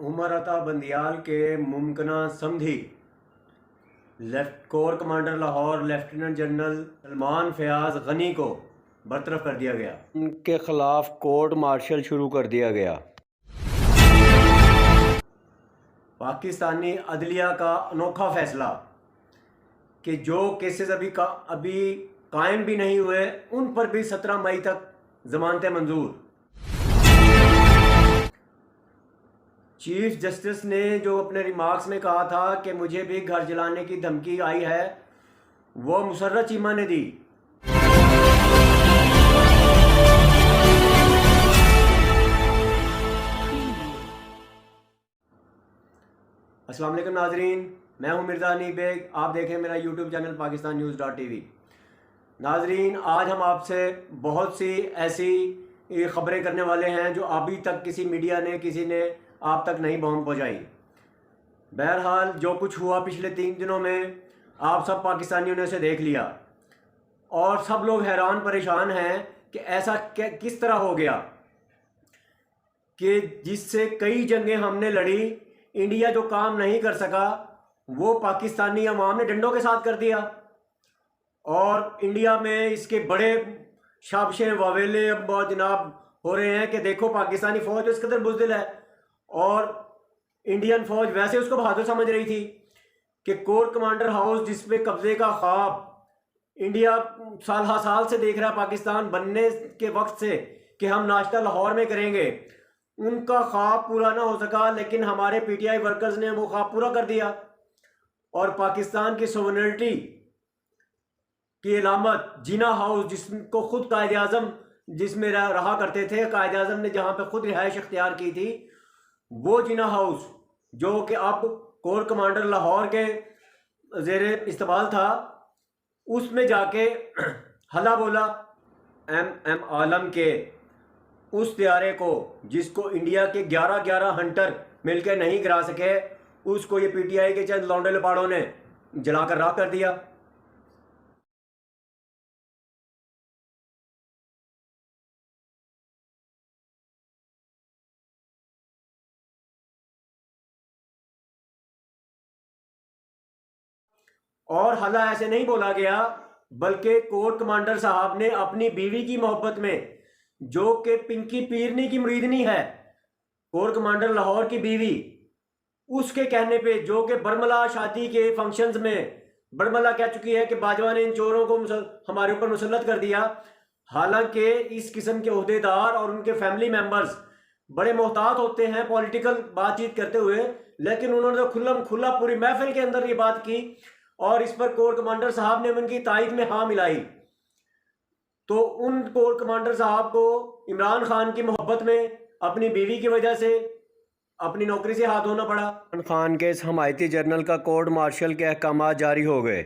उमर अता बंदियाल के मुमकिना समधी लेफ्ट corps commander Lahore lieutenant general Salman Fayaz Ghani को बरतरफ कर दिया गया। उनके खिलाफ कोर्ट मार्शल शुरू कर दिया गया। पाकिस्तानी अदलिया का अनोखा फैसला कि जो केसेस अभी कायम भी नहीं हुए उन पर भी 17 मई तक जमानतें मंजूर। चीफ जस्टिस ने जो अपने रिमार्क्स में कहा था कि मुझे भी घर जलाने की धमकी आई है, वो मुसर्रत चीमा ने दी। अस्सलाम वालेकुम नाजरीन, मैं हूं मिर्ज़ा हनीफ बेग। आप देखें मेरा यूट्यूब चैनल pakistannews.tv। नाजरीन, आज हम आपसे बहुत सी ऐसी ख़बरें करने वाले हैं जो अभी तक किसी ने आप तक नहीं पहुंचाई। बहरहाल जो कुछ हुआ पिछले 3 दिनों में आप सब पाकिस्तानियों ने उसे देख लिया और सब लोग हैरान परेशान हैं कि ऐसा किस तरह हो गया कि जिससे कई जंगें हमने लड़ी, इंडिया जो काम नहीं कर सका वो पाकिस्तानी अवाम ने डंडों के साथ कर दिया। और इंडिया में इसके बड़े शाबशे वावेले अब जनाब हो रहे हैं कि देखो पाकिस्तानी फ़ौज तो इस कदर बुज़दिल है, और इंडियन फ़ौज वैसे उसको बहादुर समझ रही थी कि कोर कमांडर हाउस जिस पे कब्ज़े का ख्वाब इंडिया साल से देख रहा है पाकिस्तान बनने के वक्त से कि हम नाश्ता लाहौर में करेंगे, उनका ख्वाब पूरा ना हो सका। लेकिन हमारे पीटीआई वर्कर्स ने वो ख्वाब पूरा कर दिया और पाकिस्तान की सोवरेनिटी की अलामत जिना हाउस, जिसको खुद कायद आज़म जिसमें रहा करते थे, कायद आज़म ने जहाँ पे खुद रिहाइश इख्तियार की थी, वो जिना हाउस जो कि अब कोर कमांडर लाहौर के ज़ेरे इस्तेमाल था, उसमें जाके हल्ला बोला एम आलम के उस त्यारे को जिसको इंडिया के 11 हंटर मिलकर नहीं गिरा सके, उसको ये पीटीआई के चंद लौंडे लपाड़ों ने जलाकर राख कर दिया। और हल्ला ऐसे नहीं बोला गया, बल्कि कोर कमांडर साहब ने अपनी बीवी की मोहब्बत में, जो कि पिंकी पीरनी की मुरीदनी है, कोर कमांडर लाहौर की बीवी, उसके कहने पे, जो कि बरमला शादी के फंक्शंस में बरमला कह चुकी है कि बाजवा ने इन चोरों को हमारे ऊपर मुसल्लत कर दिया। हालांकि इस किस्म के ओहदेदार और उनके फैमिली मेंबर्स बड़े मोहतात होते हैं पॉलिटिकल बातचीत करते हुए, लेकिन उन्होंने तो खुल्लम खुल्ला पूरी महफिल के अंदर ये बात की और इस पर कोर कमांडर साहब ने उनकी तारीफ में हाँ मिलाई। तो उन कोर कमांडर साहब को इमरान खान की मोहब्बत में अपनी बीवी की वजह से अपनी नौकरी से हाथ धोना पड़ा। इमरान खान के इस हमायती जनरल का कोर्ट मार्शल के अहकाम जारी हो गए।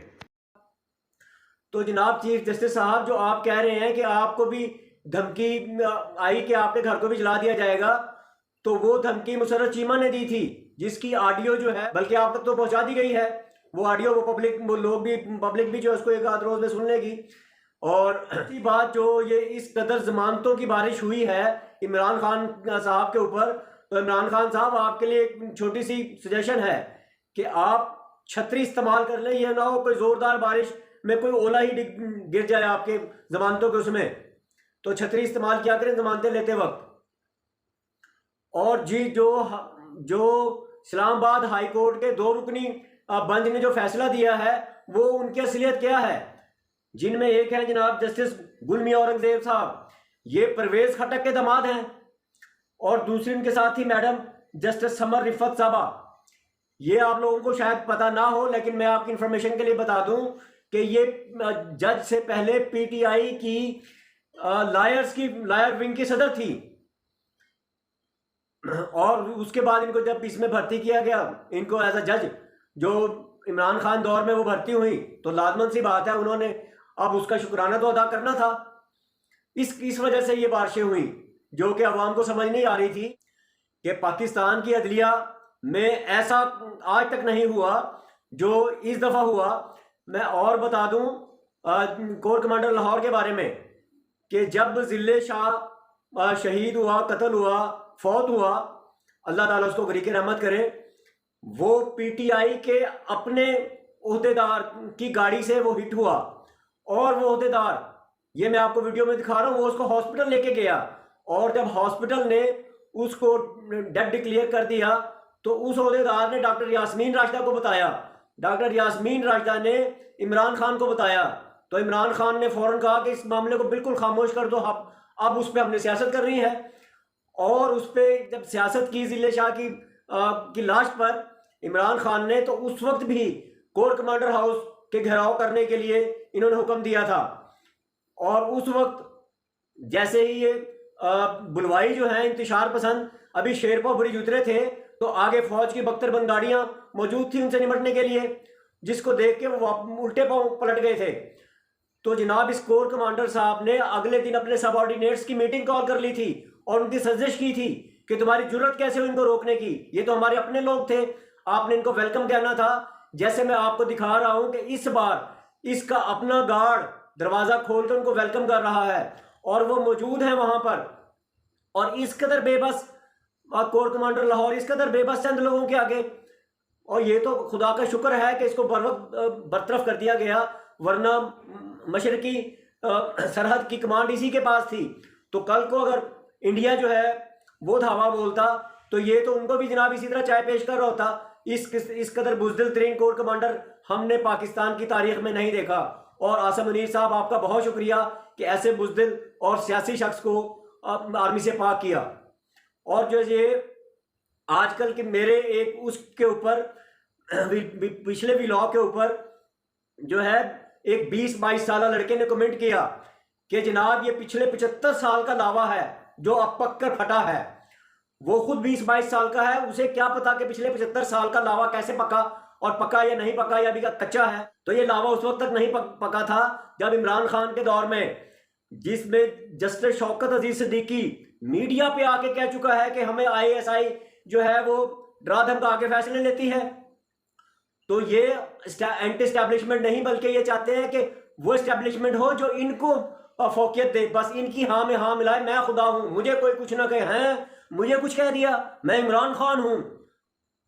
तो जनाब चीफ जस्टिस साहब, जो आप कह रहे हैं कि आपको भी धमकी आई कि आपके घर को भी जला दिया जाएगा, तो वो धमकी मुसर्रत चीमा ने दी थी, जिसकी ऑडियो जो है बल्कि आप तक तो पहुंचा दी गई है। वो ऑडियो पब्लिक भी जो उसको एक आध रोज में सुन लेगी। और अच्छी बात, जो ये इस कदर जमानतों की बारिश हुई है इमरान खान साहब के ऊपर, तो इमरान खान साहब आपके लिए एक छोटी सी सजेशन है कि आप छतरी इस्तेमाल कर लें। यह ना हो कोई जोरदार बारिश में कोई ओला ही गिर जाए आपके जमानतों के उसमें, तो छतरी इस्तेमाल किया करें जमानतें लेते वक्त। और जी जो इस्लामाबाद हाई कोर्ट के 2 रुकनी बेंच ने जो फैसला दिया है, वो उनकी असलियत क्या है, जिनमें एक है जनाब जस्टिस गुल मियां औरंगजेब साहब, ये परवेज खटक के दामाद हैं, और दूसरी उनके साथ ही मैडम जस्टिस समर रिफत साहबा। ये आप लोगों को शायद पता ना हो, लेकिन मैं आपकी इंफॉर्मेशन के लिए बता दूं कि ये जज से पहले पीटीआई की लायर विंग की सदर थी, और उसके बाद इनको जब इसमें भर्ती किया गया, इनको एज अ जज जो इमरान खान दौर में वो भर्ती हुई, तो लाजमन सी बात है उन्होंने अब उसका शुक्राना तो अदा करना था। इस वजह से ये बारिशें हुई, जो कि अवाम को समझ नहीं आ रही थी कि पाकिस्तान की अदलिया में ऐसा आज तक नहीं हुआ जो इस दफ़ा हुआ। मैं और बता दूं कोर कमांडर लाहौर के बारे में कि जब जिले शाह शहीद हुआ, कत्ल हुआ, फौत हुआ, अल्लाह ताला उसको गरीक रहमत करे, वो पीटीआई के अपने ओहदेदार की गाड़ी से वो हिट हुआ और वो ओहदेदार, ये मैं आपको वीडियो में दिखा रहा हूँ, वो उसको हॉस्पिटल लेके गया और जब हॉस्पिटल ने उसको डेड डिक्लेयर कर दिया तो उस ओहदेदार ने डॉक्टर यास्मीन राशिदा को बताया। डॉक्टर यास्मीन राशिदा ने इमरान खान को बताया तो इमरान खान ने फौरन कहा कि इस मामले को बिल्कुल खामोश कर दो, अब उस पर हमने सियासत करनी है। और उस पर जब सियासत की जिले शाह की लाश पर इमरान खान ने, तो उस वक्त भी कोर कमांडर हाउस के घेराव करने के लिए इन्होंने हुक्म दिया था। और उस वक्त जैसे ही ये बुलवाई जो है इंतशार पसंद अभी शेरपुर ब्रिज उतरे थे तो आगे फौज की बख्तरबंद गाड़ियां मौजूद थी उनसे निपटने के लिए, जिसको देख के वो उल्टे पांव पलट गए थे। तो जनाब इस कोर कमांडर साहब ने अगले दिन अपने सबऑर्डिनेट्स की मीटिंग कॉल कर ली थी और उनकी साजिश की थी कि तुम्हारी जरूरत कैसे हुई इनको रोकने की, ये तो हमारे अपने लोग थे, आपने इनको वेलकम कहना था। जैसे मैं आपको दिखा रहा हूं कि इस बार इसका अपना गार्ड दरवाजा खोल कर उनको वेलकम कर रहा है और वो मौजूद है वहां पर। और इस कदर बेबस कोर कमांडर लाहौर, इस कदर बेबस चंद लोगों के आगे। और ये तो खुदा का शुक्र है कि इसको बरतरफ कर दिया गया, वरना मशरकी सरहद की कमांड इसी के पास थी। तो कल को अगर इंडिया जो है वो धावा बोलता तो ये तो उनको भी जनाब इसी तरह चाय पेश कर रहा होता। इस कदर बुज़दिल तरीन कोर कमांडर हमने पाकिस्तान की तारीख में नहीं देखा। और आसिम मुनीर साहब आपका बहुत शुक्रिया कि ऐसे बुज़दिल और सियासी शख्स को आर्मी से पाक किया। और जो ये आजकल के मेरे एक उसके ऊपर पिछले व्लॉग के ऊपर जो है एक 20-22 साल लड़के ने कमेंट किया कि जनाब ये पिछले 75 साल का लावा है जो अब पक कर फटा है। वो खुद 20-22 साल का है, उसे क्या पता कि पिछले 75 साल का लावा कैसे पका और पका या नहीं पका या अभी कच्चा है। तो ये लावा उस वक्त तक नहीं पका था जब इमरान खान के दौर में, जिसमें जस्टिस शौकत अजीज सिद्दीकी मीडिया पे आके कह चुका है कि हमें ISI जो है वो डरा धमका के फैसले लेती है। तो ये एंटी एस्टैब्लिशमेंट नहीं बल्कि ये चाहते हैं कि वो एस्टैब्लिशमेंट हो जो इनको फोकियत दे, बस इनकी हाँ में हाँ मिलाए, मैं खुदा हूं, मुझे कोई कुछ ना कहे, हैं मुझे कुछ कह दिया, मैं इमरान खान हूं।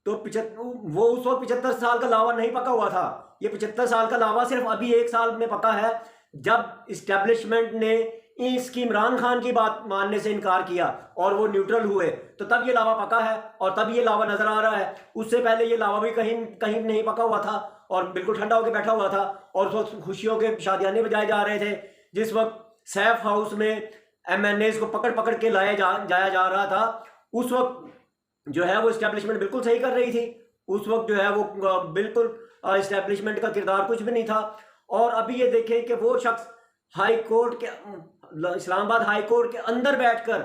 तो वो उस वक्त 75 साल का लावा नहीं पका हुआ था, ये 75 साल का लावा सिर्फ अभी 1 साल में पका है जब इस्टेब्लिशमेंट ने इसकी इमरान खान की बात मानने से इनकार किया और वो न्यूट्रल हुए, तो तब ये लावा पका है और तब ये लावा नजर आ रहा है। उससे पहले ये लावा भी कहीं कहीं नहीं पका हुआ था और बिल्कुल ठंडा होकर बैठा हुआ था और उस वक्त खुशियों के शादियाने बजाए जा रहे थे। जिस वक्त सैफ हाउस में MNAs को पकड़ पकड़ के जाया जा रहा था, उस वक्त जो है वो इस्टेब्लिशमेंट बिल्कुल सही कर रही थी। उस वक्त जो है वो बिल्कुल इस्टेब्लिशमेंट का किरदार कुछ भी नहीं था। और अभी ये देखें कि वो शख्स हाई कोर्ट के, इस्लामाबाद हाई कोर्ट के अंदर बैठकर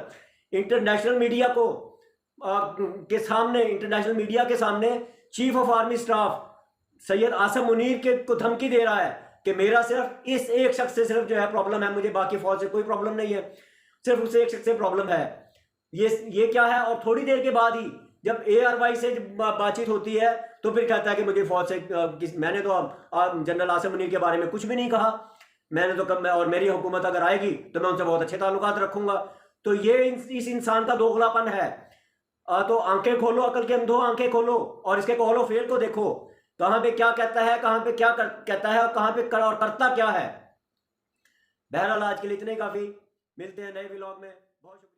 इंटरनेशनल मीडिया को के सामने, इंटरनेशनल मीडिया के सामने chief of army staff Syed Asim Munir को धमकी दे रहा है कि मेरा सिर्फ इस एक शख्स से सिर्फ जो है प्रॉब्लम है, मुझे बाकी फौज से कोई प्रॉब्लम नहीं है, सिर्फ उससे एक शख्स से प्रॉब्लम है। ये क्या है। और थोड़ी देर के बाद ही जब ARY से बातचीत होती है तो फिर कहता है कि मुझे फौज से मैंने तो जनरल आसिम मुनीर के बारे में कुछ भी नहीं कहा, मैंने तो कब, और मेरी हुकूमत अगर आएगी तो मैं उनसे बहुत अच्छे ताल्लुकात रखूंगा। तो ये इस इंसान का दोगलापन है। तो आंखें खोलो, अकल के अंधों आंखें खोलो और इसके कौलो फेल को देखो, कहां पे क्या कहता है, कहां पे क्या कहता है और कहां पे और करता क्या है। बहरहाल आज के लिए इतने काफी, मिलते हैं नए व्लॉग में। बहुत शुक्रिया।